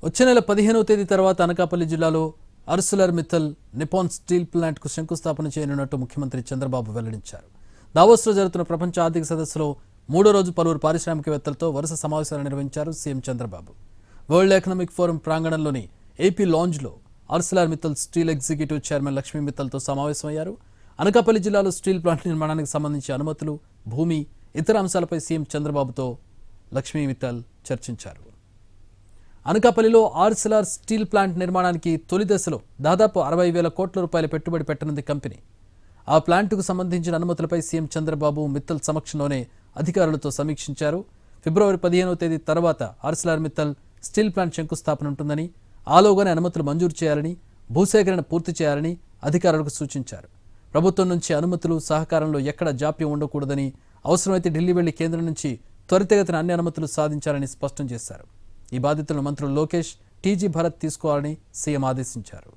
వచ్చే నెల 15వ తేదీ తర్వాత అనకాపల్లి జిల్లాలో అర్సులర్ మిత్తల్ నిపాన్ స్టీల్ ప్లాంట్కు శంకుస్థాపన చేయనున్నట్టు ముఖ్యమంత్రి చంద్రబాబు వెల్లడించారు. దావోస్లో జరుగుతున్న ప్రపంచ ఆర్థిక సదస్సులో మూడో రోజు పలువురు పారిశ్రామికవేత్తలతో వరుస సమావేశాలు నిర్వహించారు CM Chandrababu. World economic forum ప్రాంగణంలోని ఏపీ లాంజ్లో Arcelor Mittal steel executive chairman Lakshmi మిత్తల్తో సమావేశమయ్యారు. అనకాపల్లి జిల్లాలో స్టీల్ ప్లాంట్ నిర్మాణానికి సంబంధించి అనుమతులు, భూమి, ఇతర అంశాలపై సీఎం చంద్రబాబుతో లక్ష్మీ మిత్తల్ చర్చించారు. అనకాపల్లిలో ఆర్సిలార్ స్టీల్ ప్లాంట్ నిర్మాణానికి తొలి దశలో దాదాపు 60,000 కోట్ల రూపాయల పెట్టుబడి పెట్టనుంది కంపెనీ. ఆ ప్లాంటుకు సంబంధించిన అనుమతులపై సీఎం చంద్రబాబు మిత్తల్ సమక్షంలోనే అధికారులతో సమీక్షించారు. ఫిబ్రవరి 15వ తేదీ తర్వాత ఆర్సిలార్ మిత్తల్ స్టీల్ ప్లాంట్ శంకుస్థాపన ఉంటుందని, ఆలోగానే అనుమతులు మంజూరు చేయాలని, భూసేకరణ పూర్తి చేయాలని అధికారులకు సూచించారు. ప్రభుత్వం నుంచి అనుమతులు, సహకారంలో ఎక్కడ జాప్యం ఉండకూడదని, అవసరమైతే ఢిల్లీ వెళ్లి కేంద్రం నుంచి త్వరితగతిన అన్ని అనుమతులు సాధించాలని స్పష్టం చేశారు. ఈ బాధ్యతలను మంత్రులు లోకేష్, టీజీ భరత్ తీసుకోవాలని సీఎం ఆదేశించారు.